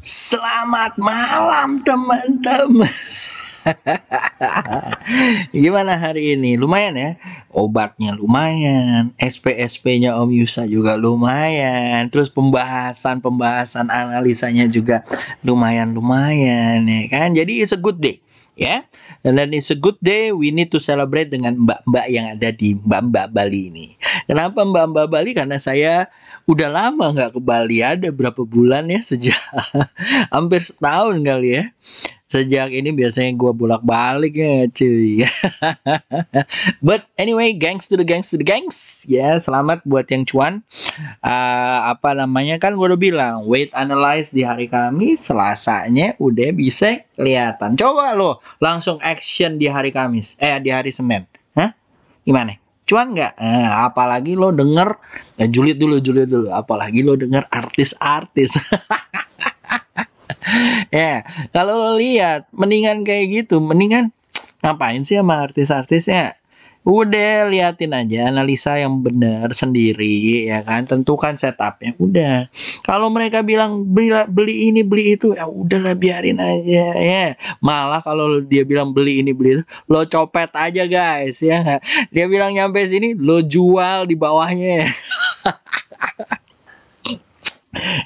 Selamat malam teman-teman. Gimana hari ini? Lumayan ya. Obatnya lumayan, SP-SP-nya Om Yusa juga lumayan. Terus pembahasan analisanya juga lumayan ya kan. Jadi it's a good day. Ya, dan it's a good day. We need to celebrate dengan mbak-mbak yang ada di mbak-mbak Bali ini. Kenapa mbak-mbak Bali? Karena saya udah lama nggak ke Bali. Ada berapa bulan ya, sejak hampir setahun kali ya. Sejak ini biasanya gue bolak-balik ya cuy. But anyway, gangs to the gangs. Ya, selamat buat yang cuan. Apa namanya, kan gue udah bilang weight analyze di hari Kamis, Selasanya udah bisa kelihatan. Coba lo langsung action di hari Kamis, di hari Senin. Hah? Gimana? Cuan nggak? Apalagi lo denger, julid dulu. Apalagi lo denger artis-artis. Ya, kalau lo lihat, mendingan kayak gitu, mendingan ngapain sih sama artis-artisnya? Udah liatin aja, analisa yang benar sendiri, ya kan? Tentukan setupnya. Udah. Kalau mereka bilang beli ini, beli itu, ya udahlah biarin aja ya. Malah kalau dia bilang beli ini, beli itu, lo copet aja guys ya. Dia bilang nyampe sini, lo jual di bawahnya.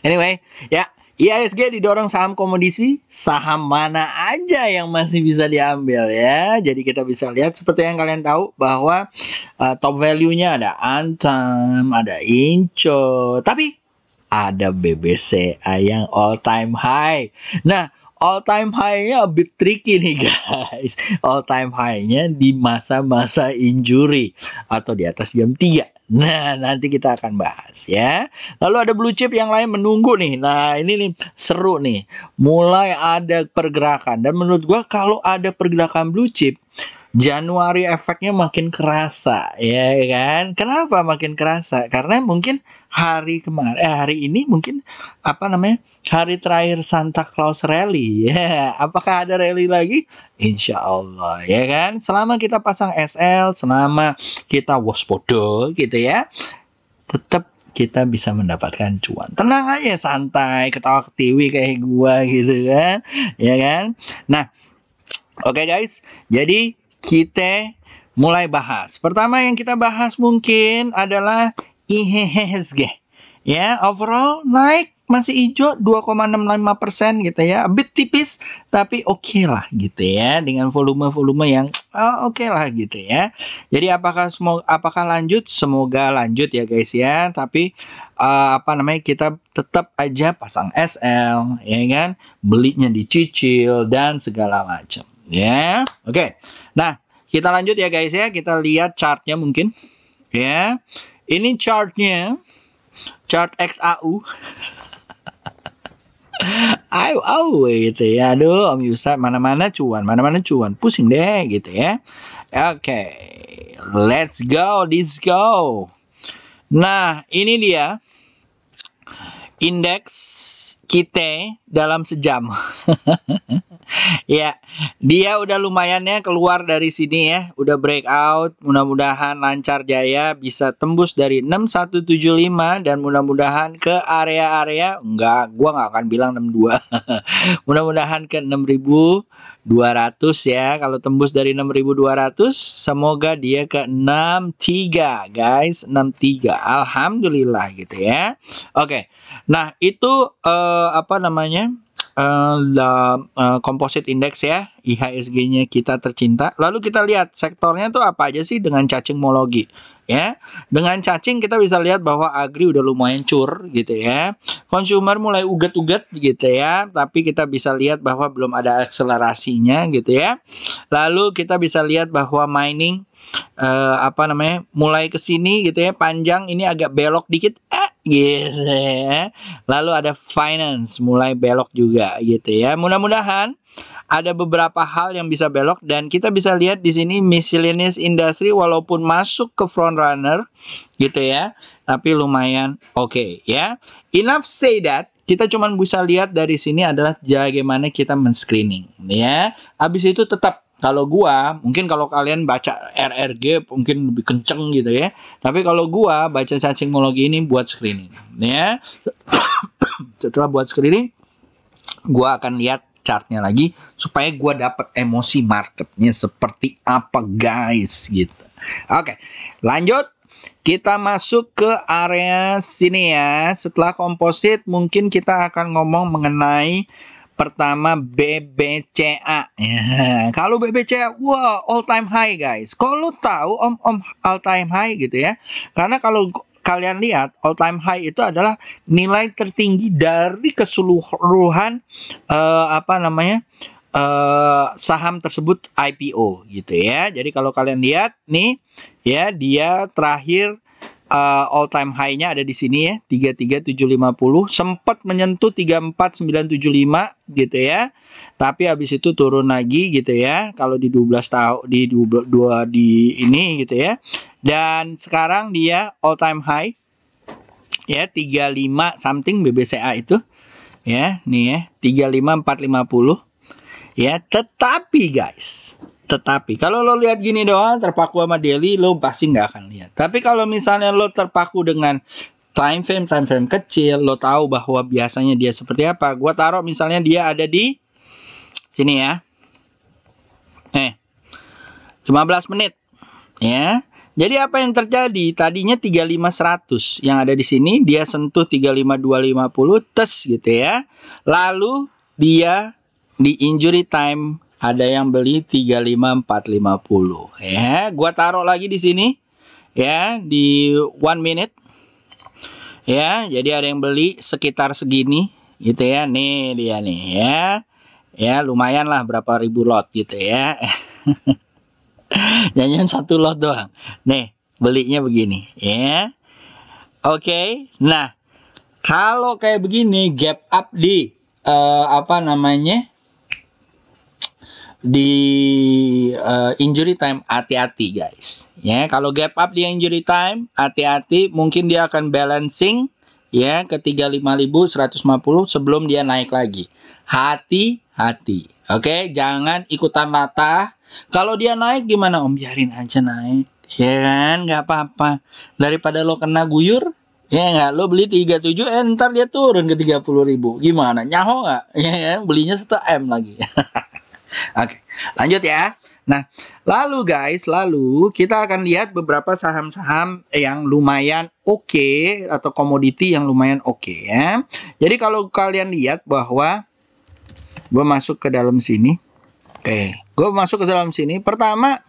Anyway, ya. IHSG didorong saham komoditi, saham mana aja yang masih bisa diambil ya. Jadi kita bisa lihat seperti yang kalian tahu bahwa top value-nya ada Antam, ada Inco, tapi ada BBCA yang all time high. Nah, all time high-nya a bit tricky nih guys. All time high-nya di masa-masa injury atau di atas jam 3. Nah, nanti kita akan bahas ya. Lalu ada blue chip yang lain menunggu nih. Nah, ini nih seru nih. Mulai ada pergerakan. Dan menurut gua kalau ada pergerakan blue chip, Januari efeknya makin kerasa, ya kan? Kenapa makin kerasa? Karena mungkin hari ini mungkin hari terakhir Santa Claus Rally. Ya, apakah ada rally lagi? Insya Allah, ya kan? Selama kita pasang SL, selama kita waspada gitu ya, tetap kita bisa mendapatkan cuan. Tenang aja, santai, ketawa ketiwi kayak gua gitu kan, ya kan? Nah, oke guys, jadi kita mulai bahas. Pertama yang kita bahas mungkin adalah IHSG. Ya, overall naik, masih hijau 2,65% gitu ya. A bit tipis tapi oke lah gitu ya, dengan volume yang oke lah gitu ya. Jadi apakah lanjut? Semoga lanjut ya guys ya. Tapi kita tetap aja pasang SL ya kan, belinya dicicil dan segala macam. Ya, oke. Nah, kita lanjut ya guys ya. Kita lihat chartnya mungkin. Ya, ini chartnya, chart XAU. Gitu ya. Aduh, Om Yusa mana-mana cuan, pusing deh gitu ya. Oke, let's go, Nah, ini dia indeks kita dalam sejam. Ya, dia udah lumayan ya keluar dari sini ya, udah breakout. Mudah-mudahan lancar jaya, bisa tembus dari 6175 dan mudah-mudahan ke area-area, gua nggak akan bilang 62. Mudah-mudahan ke 6200 ya. Kalau tembus dari 6200, semoga dia ke 63 guys, 63. Alhamdulillah gitu ya. Oke. Nah, itu composite index ya, IHSG-nya kita tercinta. Lalu kita lihat sektornya tuh apa aja sih dengan cacingmologi ya. Dengan cacing kita bisa lihat bahwa agri udah lumayan cur gitu ya. Consumer mulai uget-uget gitu ya, tapi kita bisa lihat bahwa belum ada akselerasinya gitu ya. Lalu kita bisa lihat bahwa mining mulai ke sini gitu ya, panjang ini agak belok dikit gitu ya. Lalu ada finance mulai belok juga gitu ya. Mudah-mudahan ada beberapa hal yang bisa belok, dan kita bisa lihat di sini miscellaneous industry walaupun masuk ke front runner gitu ya, tapi lumayan oke ya. Enough say that. Kita cuma bisa lihat dari sini adalah bagaimana kita men-screening ya. Habis itu tetap, kalau gua, mungkin kalau kalian baca RRG mungkin lebih kenceng gitu ya. Tapi kalau gua baca cacingmologi ini buat screening ya. Setelah buat screening, Gua akan lihat chartnya lagi supaya gua dapat emosi marketnya seperti apa guys gitu. Oke, lanjut. Kita masuk ke area sini ya. Setelah komposit mungkin kita akan ngomong mengenai pertama BBCA. Ya, kalau BBCA, wah all time high guys. Kok lu tahu om all time high gitu ya? Karena kalau kalian lihat all time high itu adalah nilai tertinggi dari keseluruhan saham tersebut IPO gitu ya. Jadi kalau kalian lihat nih ya, dia terakhir all time high-nya ada di sini ya, 33750, sempat menyentuh 34975 gitu ya. Tapi habis itu turun lagi gitu ya. Kalau di 12 tahun di 22 di ini gitu ya. Dan sekarang dia all time high ya 35 something BBCA itu. Ya, nih ya, 35450. Ya, tetapi guys, kalau lo lihat gini doang terpaku sama daily, lo pasti nggak akan lihat. Tapi kalau misalnya lo terpaku dengan time frame kecil, lo tahu bahwa biasanya dia seperti apa. Gua taruh misalnya dia ada di sini ya. 15 menit. Ya. Jadi apa yang terjadi? Tadinya 35100 yang ada di sini, dia sentuh 35250 tes gitu ya. Lalu dia di injury time ada yang beli 35450 ya. Gua taruh lagi di sini ya di 1 minute. Ya, jadi ada yang beli sekitar segini gitu ya. Nih dia nih ya. Ya, lumayan lah berapa ribu lot gitu ya. Jangan satu lot doang. Nih, belinya begini ya. Oke. Nah, kalau kayak begini gap up di di injury time, hati-hati guys ya. Kalau gap up di injury time, hati-hati, mungkin dia akan balancing ya ke 35.150 sebelum dia naik lagi. Hati-hati. Oke, jangan ikutan latah. Kalau dia naik gimana om? Biarin aja naik ya kan, nggak apa-apa, daripada lo kena guyur. Ya nggak, lo beli 37 ntar dia turun ke 30.000, gimana, nyaho nggak ya kan? Belinya 1 M lagi. Oke, lanjut ya. Nah, lalu guys, kita akan lihat beberapa saham-saham yang lumayan oke, atau komoditi yang lumayan oke ya. Jadi kalau kalian lihat bahwa gue masuk ke dalam sini. Gue masuk ke dalam sini. Pertama,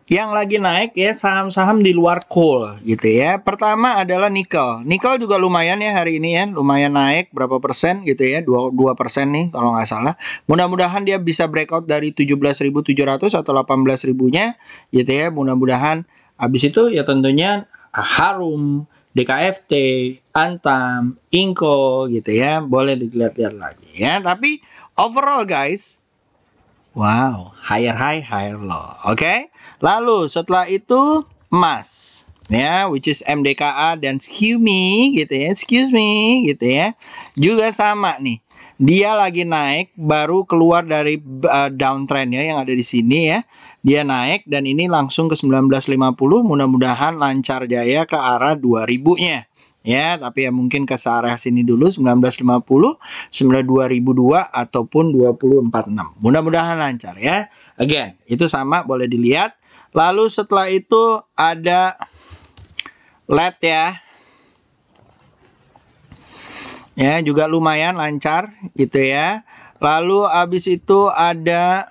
yang lagi naik ya saham-saham di luar coal gitu ya. Pertama adalah nikel. Nikel juga lumayan ya hari ini ya, lumayan naik berapa persen gitu ya, 2% nih kalau nggak salah. Mudah-mudahan dia bisa breakout dari 17.700 atau 18.000-nya gitu ya. Mudah-mudahan habis itu ya tentunya Harum, DKFT, Antam, Inco gitu ya, boleh dilihat-lihat lagi ya. Tapi overall guys, wow, higher high, higher low. Oke. Lalu setelah itu emas ya, which is MDKA dan excuse me gitu ya. Juga sama nih. Dia lagi naik, baru keluar dari downtrend ya yang ada di sini ya. Dia naik dan ini langsung ke 1950, mudah-mudahan lancar jaya ke arah 2000-nya. Ya, tapi ya mungkin ke arah sini dulu 1950, 92002 ataupun 2046. Mudah-mudahan lancar ya. Again, itu sama, boleh dilihat. Lalu setelah itu ada LED ya. Ya, juga lumayan lancar gitu ya. Lalu habis itu ada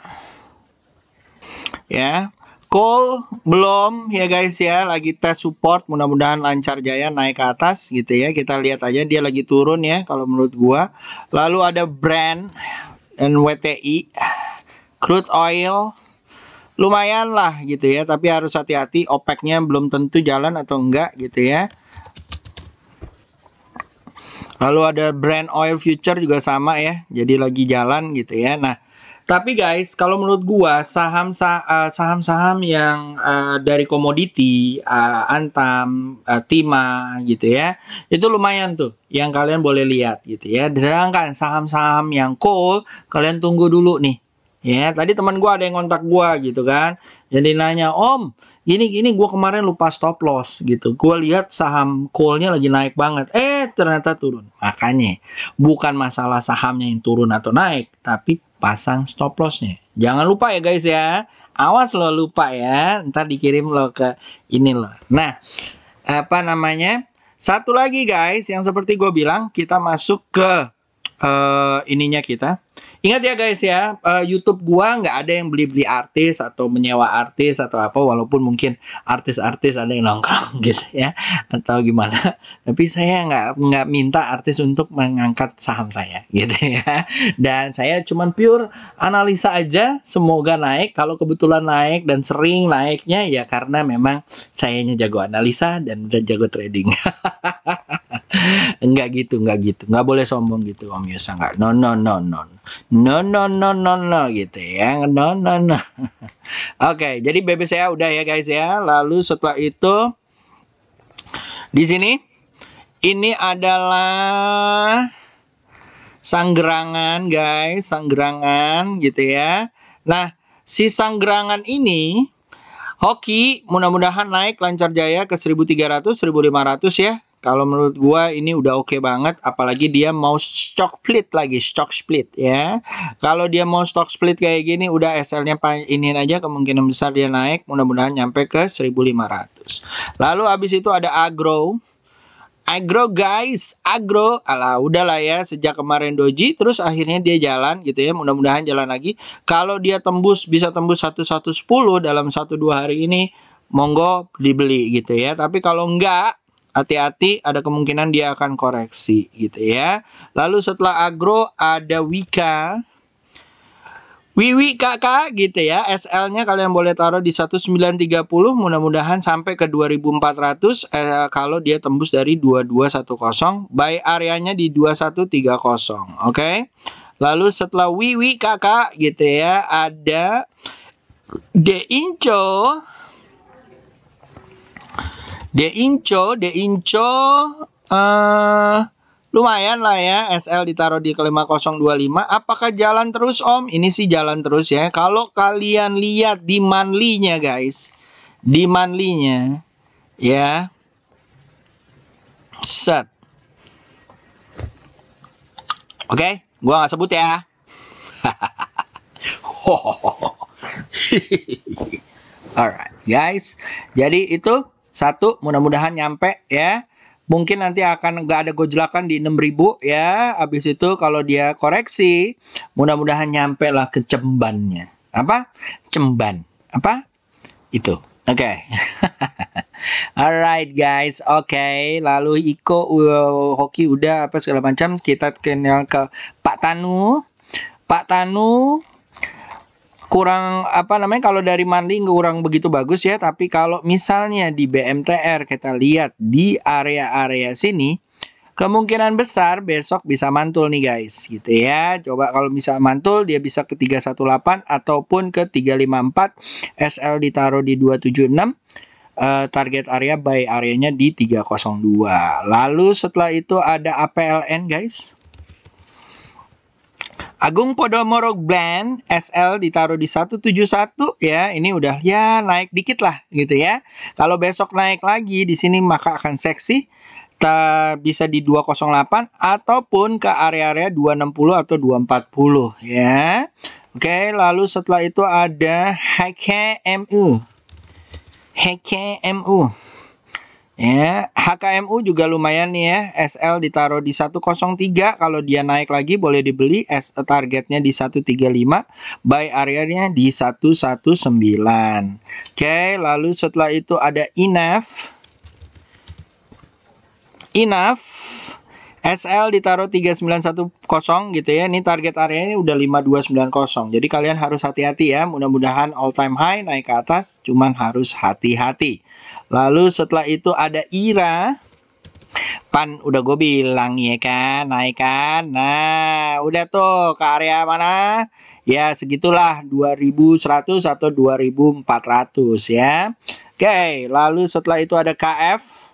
ya, coal belum ya guys ya, lagi tes support, mudah-mudahan lancar jaya naik ke atas gitu ya. Kita lihat aja dia lagi turun ya kalau menurut gua. Lalu ada Brent dan WTI, crude oil lumayan lah gitu ya, tapi harus hati-hati, OPEC-nya belum tentu jalan atau enggak gitu ya. Lalu ada Brent oil future juga sama ya, jadi lagi jalan gitu ya. Nah, tapi guys, kalau menurut gua saham-saham yang dari komoditi, Antam, Tima gitu ya, itu lumayan tuh yang kalian boleh lihat gitu ya. Sedangkan saham-saham yang coal, kalian tunggu dulu nih Ya, tadi teman gua ada yang kontak gua gitu kan. Jadi nanya, "Om, gini gua kemarin lupa stop loss gitu. Gua lihat saham coal-nya lagi naik banget. Ternyata turun." Makanya bukan masalah sahamnya yang turun atau naik, tapi pasang stop loss-nya. Jangan lupa ya guys ya. Awas lo lupa ya. Ntar dikirim lo ke ini lo. Nah, apa namanya? Satu lagi guys, yang seperti gue bilang, kita masuk ke ininya kita. Ingat ya guys ya, YouTube gua nggak ada yang beli-beli artis atau menyewa artis atau apa, walaupun mungkin artis-artis ada yang nongkrong gitu ya, atau gimana. Tapi saya nggak minta artis untuk mengangkat saham saya gitu ya. Dan saya cuman pure analisa aja, semoga naik. Kalau kebetulan naik dan sering naiknya ya karena memang sayanya jago analisa dan udah jago trading. Enggak gitu. Enggak boleh sombong gitu Om Yusa, enggak. No. No gitu ya. No. Oke, jadi BBCA udah ya guys ya. Lalu setelah itu di sini ini adalah sanggerangan guys, sanggerangan gitu ya. Nah, si sanggerangan ini hoki mudah-mudahan naik lancar jaya ke 1300, 1500 ya. Kalau menurut gua ini udah oke banget, apalagi dia mau stock split ya. Kalau dia mau stock split kayak gini udah SL-nya ini aja, kemungkinan besar dia naik, mudah-mudahan nyampe ke 1500. Lalu habis itu ada agro guys, alah udahlah ya, sejak kemarin doji terus akhirnya dia jalan gitu ya, mudah-mudahan jalan lagi. Kalau dia bisa tembus 1110 dalam 1-2 hari ini, monggo dibeli gitu ya. Tapi kalau enggak, hati-hati, ada kemungkinan dia akan koreksi gitu ya. Lalu setelah agro ada Wika. Wiwi kakak gitu ya, SL-nya kalian boleh taruh di 1930, mudah-mudahan sampai ke 2400 kalau dia tembus dari 2210, buy areanya di 2130, oke? Lalu setelah Wiwi kakak gitu ya, ada De Inco. Lumayan lah ya, SL ditaruh di 5025. Apakah jalan terus Om? Ini sih jalan terus ya. Kalau kalian lihat di monthly-nya guys, di monthly-nya ya, set. Oke, gua nggak sebut ya. Alright guys, jadi itu satu, mudah-mudahan nyampe ya. Mungkin nanti akan nggak ada gojlakan di 6000 ya. Habis itu kalau dia koreksi, mudah-mudahan nyampe lah ke cembannya. Apa? Cemban. Apa? Itu. Oke. Alright guys. Oke. Lalu Iko hoki udah apa segala macam. Kita kenal ke Pak Tanu. Pak Tanu kurang apa namanya, kalau dari monthly kurang begitu bagus ya, tapi kalau misalnya di BMTR kita lihat di area-area sini, kemungkinan besar besok bisa mantul nih guys gitu ya. Coba kalau misal mantul dia bisa ke 318 ataupun ke 354, SL ditaruh di 276, target area buy areanya di 302. Lalu setelah itu ada APLN guys, Agung Podomoro Blend, SL ditaruh di 171 ya. Ini udah ya naik dikit lah gitu ya. Kalau besok naik lagi di sini maka akan seksi. Bisa di 208 ataupun ke area-area 260 atau 240 ya. Oke, lalu setelah itu ada HKMU. Ya, HKMU juga lumayan nih ya. SL ditaruh di 103, kalau dia naik lagi boleh dibeli, targetnya di 135, buy area-nya di 119. Oke, lalu setelah itu ada INAF. SL ditaruh 3910 gitu ya. Ini target areanya udah 5290. Jadi kalian harus hati-hati ya. Mudah-mudahan all time high naik ke atas, cuman harus hati-hati. Lalu setelah itu ada IRA. Pan udah gue bilang ya kan, naik kan. Nah, udah tuh ke area mana? Ya segitulah 2100 atau 2400 ya. Oke, lalu setelah itu ada KF.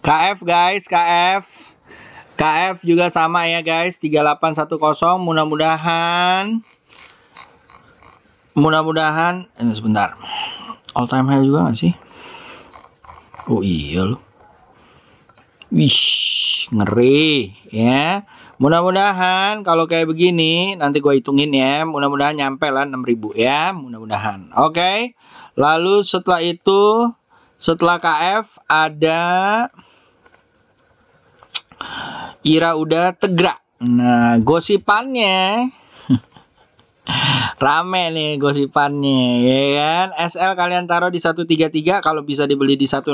KF guys, KF KF juga sama ya guys, 3810. Mudah-mudahan ini sebentar. All time high juga nggak sih? Oh iya loh. Wih, ngeri ya. Mudah-mudahan kalau kayak begini nanti gue hitungin ya. Mudah-mudahan nyampe lah 6.000 ya. Mudah-mudahan. Oke. Lalu setelah itu, setelah KF ada Ira udah Tegra. Nah, gosipannya rame nih gosipannya ya kan. SL kalian taruh di 133, kalau bisa dibeli di 168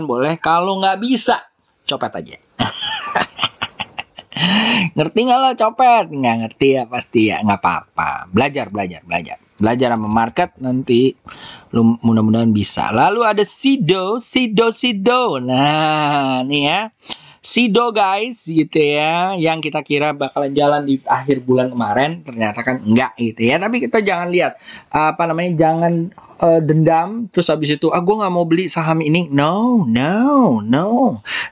boleh. Kalau nggak bisa, copet aja. Ngerti nggak lo copet? Nggak ngerti ya pasti ya, nggak apa-apa. Belajar sama market, nanti lu mudah-mudahan bisa. Lalu ada Sido. Nah, nih ya. Sido guys gitu ya, yang kita kira bakalan jalan di akhir bulan kemarin, ternyata kan enggak gitu ya. Tapi kita jangan lihat jangan dendam terus habis itu gue nggak mau beli saham ini. No.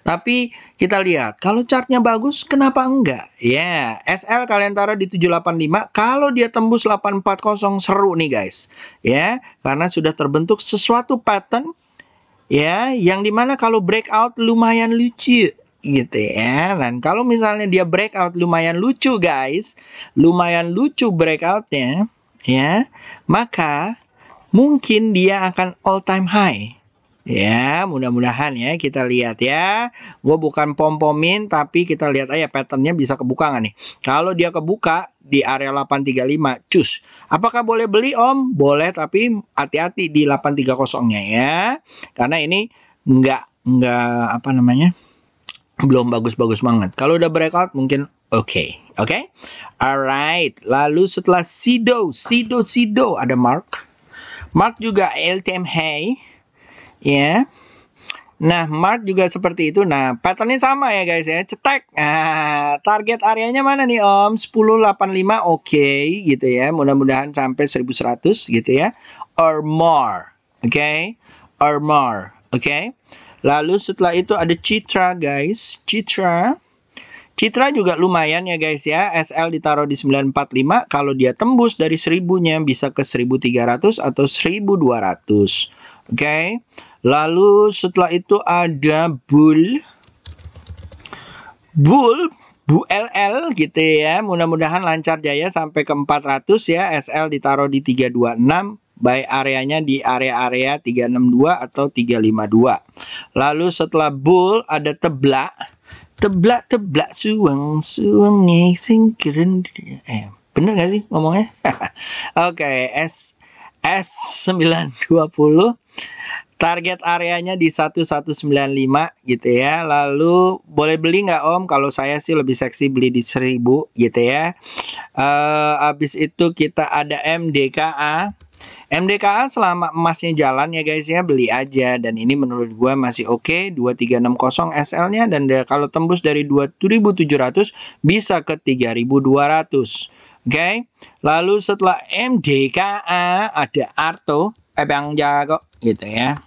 Tapi kita lihat kalau chartnya bagus, kenapa enggak ya. SL kalian taruh di 785, kalau dia tembus 840 seru nih guys ya, karena sudah terbentuk sesuatu pattern ya, yang dimana kalau breakout lumayan lucu gitu ya. Dan kalau misalnya dia breakout lumayan lucu guys, lumayan lucu breakoutnya ya, maka mungkin dia akan all time high ya. Mudah-mudahan ya, kita lihat ya. Gue bukan pom-pomin, tapi kita lihat aja patternnya bisa kebuka nggak nih. Kalau dia kebuka di area 835, cus. Apakah boleh beli om? Boleh, tapi hati-hati di 830-nya ya, karena ini nggak belum bagus-bagus banget. Kalau udah breakout mungkin oke. Alright. Lalu setelah Sido ada Mark juga LTM high ya. Nah, Mark juga seperti itu. Nah, patternnya sama ya guys ya. Cetek. Nah, target areanya mana nih om? 1085. Oke gitu ya. Mudah-mudahan sampai 1100 gitu ya, or more. Or more. Lalu setelah itu ada Citra guys. Citra juga lumayan ya guys ya. SL ditaruh di 945. Kalau dia tembus dari 1000-nya bisa ke 1300 atau 1200. Lalu setelah itu ada Bull LL gitu ya. Mudah-mudahan lancar jaya sampai ke 400 ya. SL ditaruh di 326. Buy areanya di area-area 362 atau 352. Lalu setelah Bull ada Teblak suang nih sing keren. Bener gak sih ngomongnya? S920. Target areanya di 1195 gitu ya. Lalu boleh beli nggak om? Kalau saya sih lebih seksi beli di 1000 gitu ya. Habis itu kita ada MDKA selama emasnya jalan ya guys ya, beli aja. Dan ini menurut gue masih oke. 2360 SL-nya, dan kalau tembus dari 2700 bisa ke 3200. Lalu setelah MDKA ada Arto, Bang Jago gitu ya.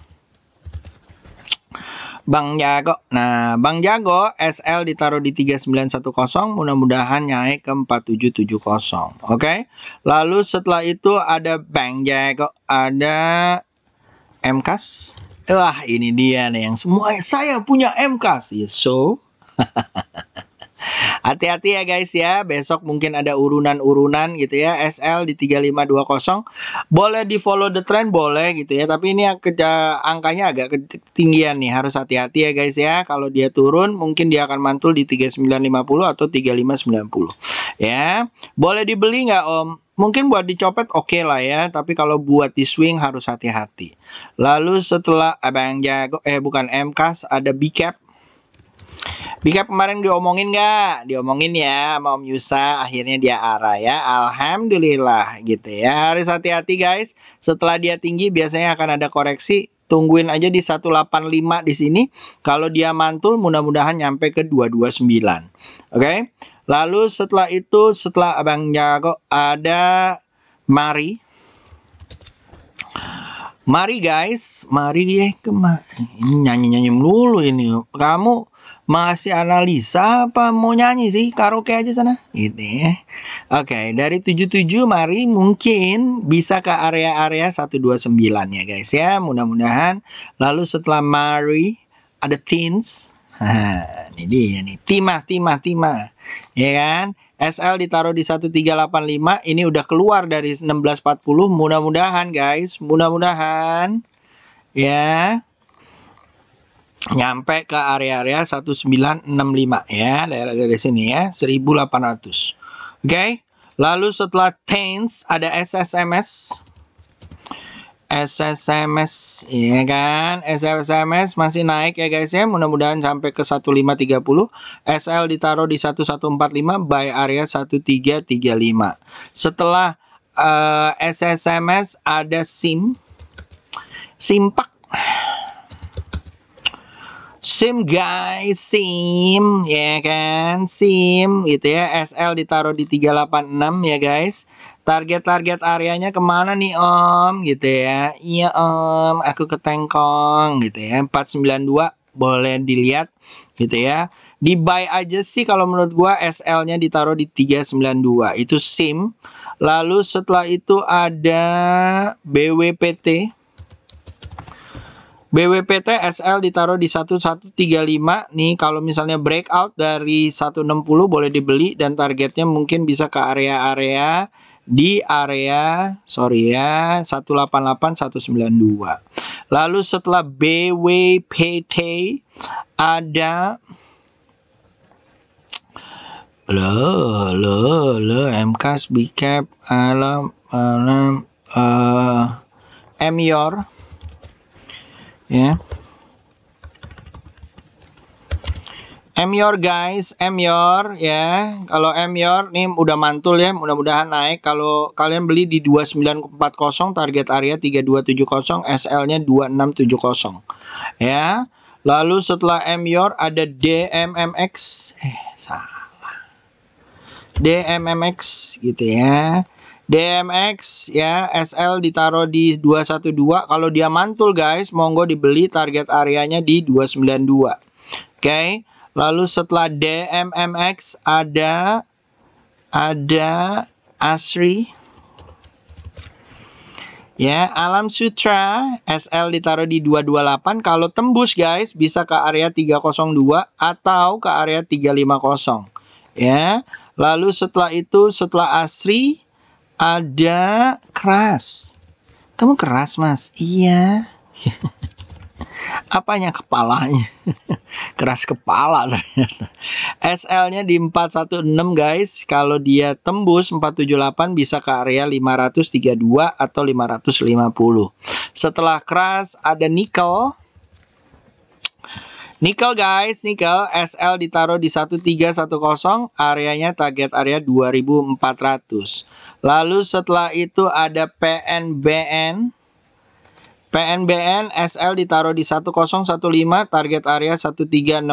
Bang Jago. Nah, Bang Jago SL ditaruh di 3910, mudah-mudahan naik ke 4770. Lalu setelah itu ada Bang Jago, ada MKAS. Wah, ini dia nih yang semua saya punya MKAS. Ya, so hati-hati ya guys ya. Besok mungkin ada urunan-urunan gitu ya. SL di 3520. Boleh di follow the trend boleh gitu ya. Tapi ini angkanya agak ketinggian nih. Harus hati-hati ya guys ya. Kalau dia turun mungkin dia akan mantul di 3950 atau 3590. Ya. Boleh dibeli nggak om? Mungkin buat dicopet oke lah ya. Tapi kalau buat di swing harus hati-hati. Lalu setelah Abang Jago, bukan MKAS, ada BCAP. BCAP kemarin diomongin nggak? Diomongin ya sama Om Yusa, akhirnya dia arah ya. Alhamdulillah gitu ya. Harus hati-hati guys. Setelah dia tinggi biasanya akan ada koreksi. Tungguin aja di 185 di sini. Kalau dia mantul mudah-mudahan nyampe ke 229. Lalu setelah itu, setelah Abang Jago ada Mari guys, Mari dia ini nyanyi-nyanyi melulu ini. Kamu Masih analisa apa mau nyanyi sih? Karaoke aja sana. Gitu ya. Oke, dari 77 mari mungkin bisa ke area-area 129 ya guys ya. Mudah-mudahan. Lalu setelah mari ada teens. Ini dia nih. Timah. Ya kan? SL ditaruh di 1385. Ini udah keluar dari 1640. Mudah-mudahan guys. Mudah-mudahan. Ya. Nyampe ke area-area 1965 ya, daerah dari sini ya, 1800. Oke. Lalu setelah tens ada SSMS. SSMS ya kan, SSMS masih naik ya guys ya, mudah-mudahan sampai ke 1530. SL ditaruh di 1145, buy area 1335. Setelah SSMS ada Simpak. SIM guys, SIM ya kan, SIM gitu ya. SL ditaruh di 386 ya guys. Target areanya kemana nih om gitu ya. Iya om, aku ke Tengkong gitu ya. 492 boleh dilihat gitu ya. Di buy aja sih kalau menurut gua. SL-nya ditaruh di 392, itu SIM. Lalu setelah itu ada BWPT. BWPT SL ditaruh di 1135 nih, kalau misalnya breakout dari 160 boleh dibeli dan targetnya mungkin bisa ke area-area di area 188 192. Lalu setelah BWPT ada MCAS, BCAP, MYOR ya. MYOR guys, MYOR ya. Kalau MYOR nih udah mantul ya, mudah-mudahan naik. Kalau kalian beli di 2940, target area 3270, SL-nya 2670 ya. Lalu setelah MYOR ada DMMX. Salah. DMMX gitu ya. DMX ya, SL ditaruh di 212. Kalau dia mantul guys, monggo dibeli, target areanya di 292. Oke. Lalu setelah DMMX ada ASRI. Ya, Alam Sutra, SL ditaruh di 228. Kalau tembus guys, bisa ke area 302 atau ke area 350. Ya. Lalu setelah itu, setelah ASRI ada keras. Kamu keras mas? Iya. Apanya? Kepalanya. Keras kepala ternyata. SL-nya di 416 guys. Kalau dia tembus 478 bisa ke area 532 atau 550. Setelah keras ada nikel. Nikel guys, nikel SL ditaruh di 1310, areanya target area 2400. Lalu setelah itu ada PNBN. PNBN SL ditaruh di 1015, target area 1365,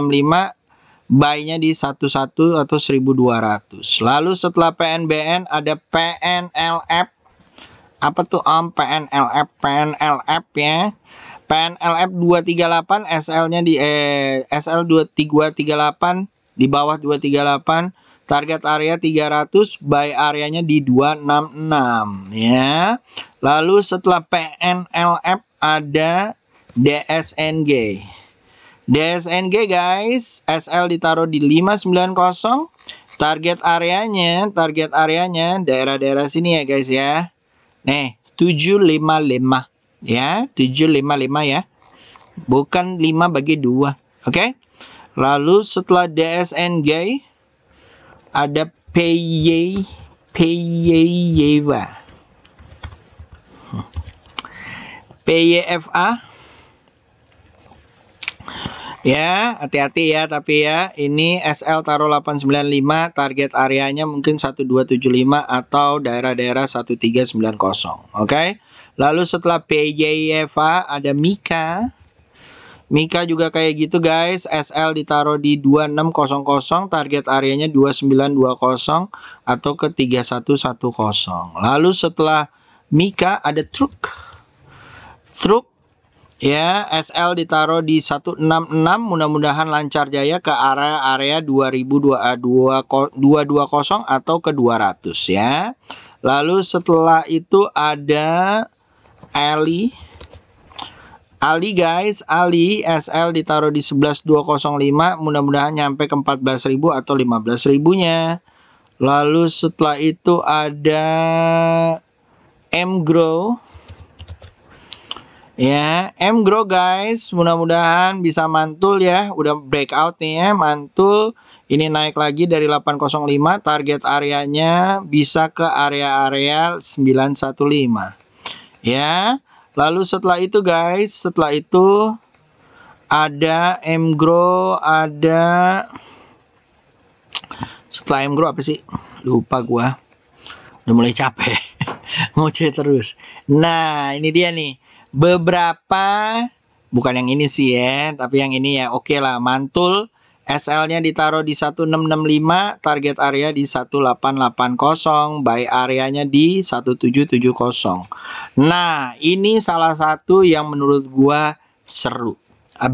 buy-nya di 11 atau 1200. Lalu setelah PNBN ada PNLF. Apa tuh om? PNLF ya. PNLF 238, SL-nya di SL 2338 di bawah 238, target area 300, buy areanya di 266 ya. Lalu setelah PNLF ada DSNG. DSNG guys, SL ditaruh di 590, target areanya daerah-daerah sini ya guys ya. Nih, 755. Ya, 755 ya. Bukan 5 bagi 2. Oke. Lalu setelah DSNG ada PYFA. Ya, hati-hati ya, tapi ya ini SL taruh 895, target areanya mungkin 1275 atau daerah-daerah 1390. Oke. Lalu setelah PYFA ada Mika. Mika juga kayak gitu guys. SL ditaruh di 2600, target areanya 2920 atau ke 3110. Lalu setelah Mika ada Truk. Ya, SL ditaruh di 166, mudah-mudahan lancar jaya ke area 220 atau ke 200 ya. Lalu setelah itu ada Ali. Ali guys, Ali SL ditaruh di 11205, mudah-mudahan nyampe ke 14.000 atau 15.000-nya. Lalu setelah itu ada M-Grow. Ya, M-Grow guys, mudah-mudahan bisa mantul ya. Udah breakout nih ya, mantul. Ini naik lagi dari 805, target areanya bisa ke area-area 915. Ya. Lalu setelah itu guys, setelah itu ada M-Grow, setelah M-Grow apa sih? Lupa gua. Udah mulai capek. Mau cek terus. Nah, ini dia nih. Beberapa, bukan yang ini sih ya, tapi yang ini ya oke lah, mantul. SL-nya ditaruh di 1665, target area di 1880, buy areanya di 1770. Nah, ini salah satu yang menurut gua seru.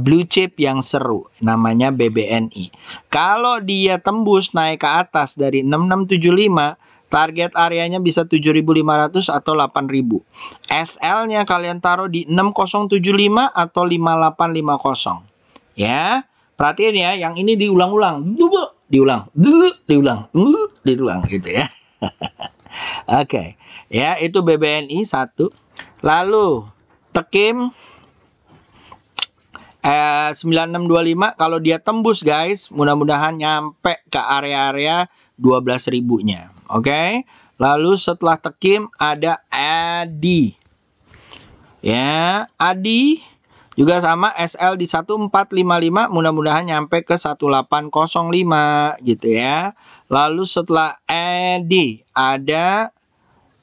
Blue chip yang seru, namanya BBNI. Kalau dia tembus naik ke atas dari 6675, target areanya bisa 7.500 atau 8.000. SL-nya kalian taruh di 6075 atau 5850. Ya. Perhatiin ya, yang ini diulang-ulang. Diulang gitu ya. Oke. Ya, itu BBNI 1. Lalu Tekim 9625, kalau dia tembus guys, mudah-mudahan nyampe ke area-area 12.000-nya. Oke. Lalu setelah Tekim ada Adi. Ya, Adi juga sama, SL di 1455, mudah-mudahan nyampe ke 1805 gitu ya. Lalu setelah Adi ada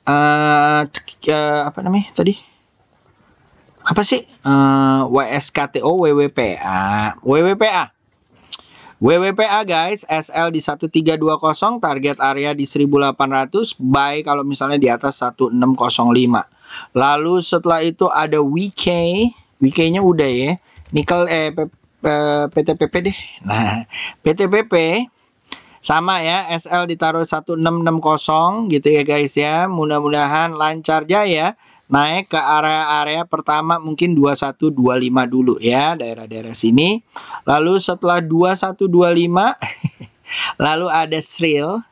apa namanya tadi? Apa sih? WSKTO WWPA. WWPA guys, SL di 1320, target area di 1800, buy kalau misalnya di atas 1605. Lalu setelah itu ada WK-nya udah ya. Nikel PTPP deh. Nah, PTPP sama ya, SL ditaruh 1660 gitu ya guys ya. Mudah-mudahan lancar jaya naik ke area-area pertama, mungkin 2125 dulu ya, daerah-daerah sini. Lalu setelah 2125 lalu ada Sril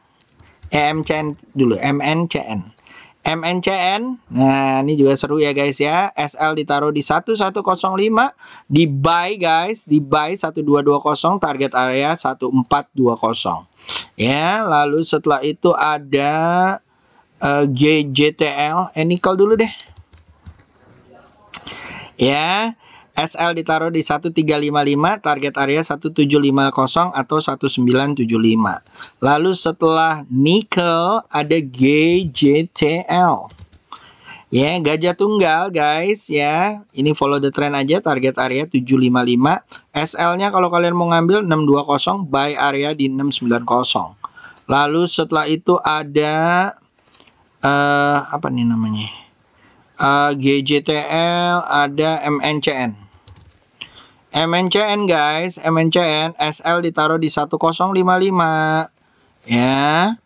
MNCN dulu, MNCN. Nah, ini juga seru ya guys ya. SL ditaruh di 1105, di buy guys, di buy 1220, target area 1420. Ya, lalu setelah itu ada GJTL, Nickel dulu deh. Ya, SL ditaruh di 1355, target area 1750 atau 1975. Lalu setelah Nickel ada GJTL. Ya, gajah tunggal guys ya. Ini follow the trend aja, target area 755. SL-nya kalau kalian mau ngambil 620, buy area di 690. Lalu setelah itu ada apa nih namanya? GJTL, ada MNCN. MNCN guys, MNCN SL ditaruh di 1055. Ya.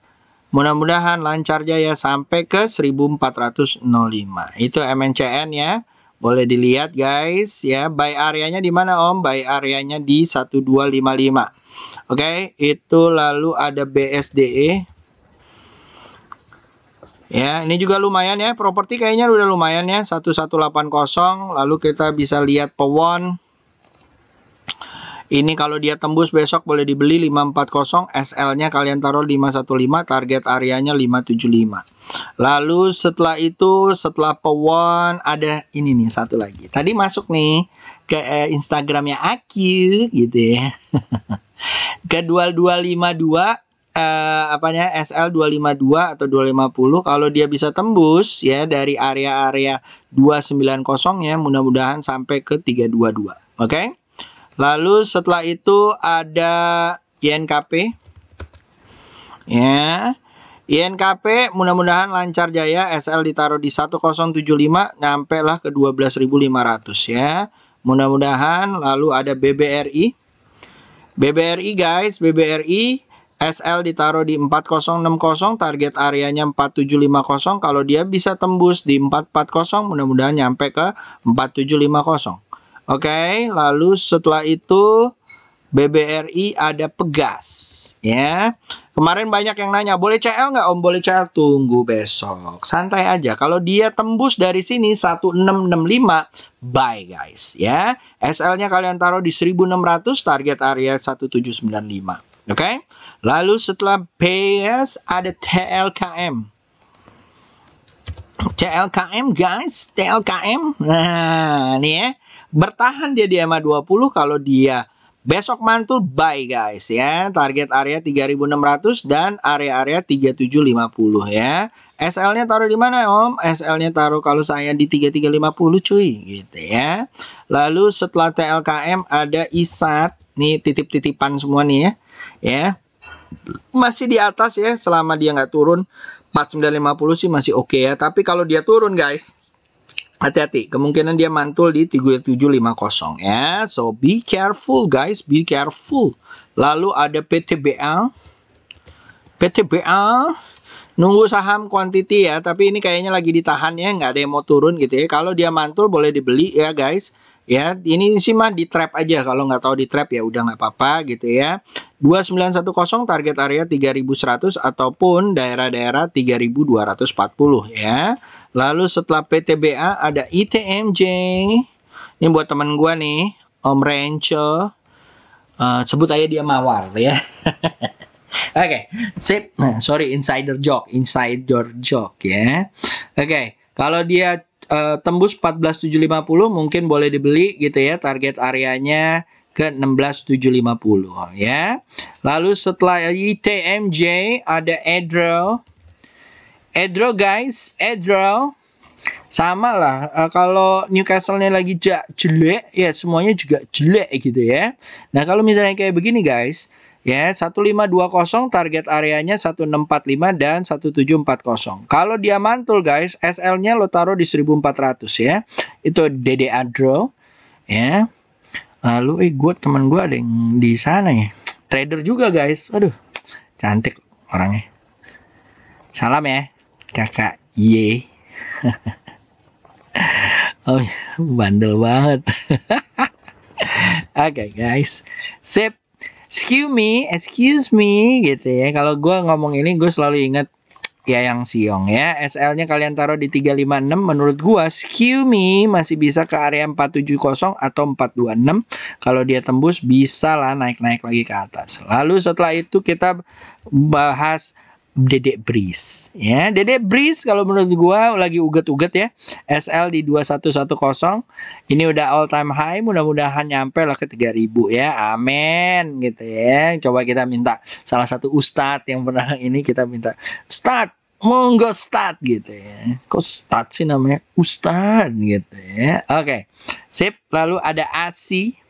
Mudah-mudahan lancar jaya sampai ke 1405. Itu MNCN ya. Boleh dilihat guys ya. Buy areanya di mana Om? Buy areanya di 1255. Oke, itu lalu ada BSDE. Ya, ini juga lumayan ya. Properti kayaknya udah lumayan ya. 1180. Lalu kita bisa lihat Pewon. Ini kalau dia tembus besok boleh dibeli 540. SL-nya kalian taruh 515. Target areanya 575. Lalu setelah itu, setelah Pewon ada ini nih satu lagi. Tadi masuk nih ke Instagramnya Aku gitu ya. Ke 2252. Apanya SL 252 atau 250, kalau dia bisa tembus ya dari area-area 290 ya, mudah-mudahan sampai ke 322. Oke. Lalu setelah itu ada YNKP. Ya. INKP mudah-mudahan lancar jaya, SL ditaruh di 1075, nyampe lah ke 12.500 ya. Mudah-mudahan. Lalu ada BBRI. BBRI guys, BBRI SL ditaruh di 4060, target areanya 4750. Kalau dia bisa tembus di 440, mudah-mudahan nyampe ke 4750. Oke, lalu setelah itu BBRI ada Pegas ya. Kemarin banyak yang nanya, boleh CL nggak Om? Boleh CL, tunggu besok. Santai aja. Kalau dia tembus dari sini 1665, buy guys ya. SL-nya kalian taruh di 1600, target area 1795. Oke. Lalu setelah PS ada TLKM. TLKM guys, TLKM. Nah, nih ya. Bertahan dia di EMA 20, kalau dia besok mantul, buy guys ya. Target area 3600 dan area-area 3750 ya. SL-nya taruh di mana Om? SL-nya taruh kalau saya di 3350 cuy gitu ya. Lalu setelah TLKM ada ISAT. Nih titip-titipan semua nih ya. Ya. Masih di atas ya, selama dia nggak turun 4950 sih masih oke ya. Tapi kalau dia turun guys, hati-hati, kemungkinan dia mantul di 3750 ya. So be careful guys, be careful. Lalu ada PTBA. PTBA nunggu saham quantity ya, tapi ini kayaknya lagi ditahan ya, nggak ada yang mau turun gitu ya. Kalau dia mantul boleh dibeli ya guys. Ya, ini sih mah di trap aja. Kalau nggak tahu di trap ya udah nggak apa-apa gitu ya. 2910 target area 3100 ataupun daerah-daerah 3240 ya. Lalu setelah PTBA ada ITMJ. Ini buat teman gua nih, Om Rencho. Sebut aja dia Mawar ya. Oke, sip. Nah, sorry, insider joke ya. Oke, kalau dia tembus 14.750 mungkin boleh dibeli gitu ya. Target areanya ke 16.750 ya. Lalu setelah ITMJ ada Edro. Edro guys, Edro sama lah. Kalau Newcastle-nya lagi jelek ya, semuanya juga jelek gitu ya. Nah, kalau misalnya kayak begini guys, ya 1520 target areanya 1645 dan 1740. Kalau dia mantul guys, SL-nya lo taruh di 1400 ya. Itu Dede Adro ya. Lalu teman gue ada yang di sana ya. Trader juga guys. Waduh, cantik orangnya. Salam ya, Kakak Y. Oh, bandel banget. Oke guys. Sip. Excuse me gitu ya. Kalau gue ngomong ini gue selalu ingat Yayang Siong ya. SL-nya kalian taruh di 356. Menurut gue excuse me masih bisa ke area 470 atau 426. Kalau dia tembus bisa lah naik-naik lagi ke atas. Lalu setelah itu kita bahas Dedek Breeze ya. Dedek Breeze kalau menurut gua lagi uget-uget ya. SL di 2110. Ini udah all time high, mudah-mudahan nyampe lah ke 3000 ya. Amin gitu ya. Coba kita minta salah satu ustadz yang pernah ini, kita minta, "Ustadz, monggo start," gitu ya. Kok start sih namanya? Ustadz gitu ya. Oke. Sip, lalu ada ASI.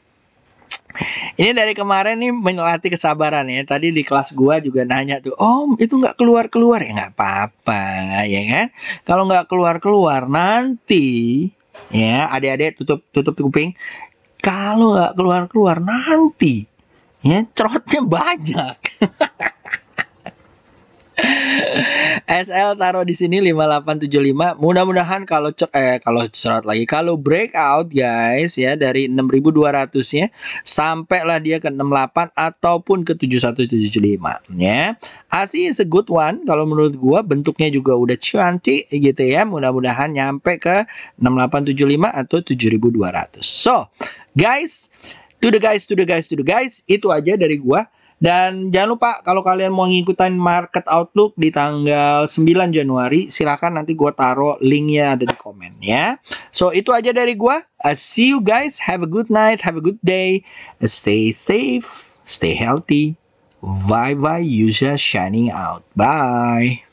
Ini dari kemarin nih melatih kesabaran ya. Tadi di kelas gua juga nanya tuh, "Om, itu nggak keluar-keluar?" Ya nggak apa-apa, ya kan? Kalau nggak keluar-keluar nanti, ya adik-adik tutup kuping. Kalau nggak keluar-keluar nanti, ya cerotnya banyak. SL taruh di sini 5875. Mudah-mudahan kalau cerot lagi, kalau breakout guys ya dari 6200-nya sampailah dia ke 68 ataupun ke 7175 ya. ASI is a good one kalau menurut gua, bentuknya juga udah cantik gitu ya. Mudah-mudahan nyampe ke 6875 atau 7200. So, guys, to the guys, itu aja dari gua. Dan jangan lupa kalau kalian mau ngikutin market outlook di tanggal 9 Januari, silakan nanti gue taruh linknya ada di komen ya. So itu aja dari gue. See you guys. Have a good night. Have a good day. Stay safe. Stay healthy. Bye bye. Yusha shining out. Bye.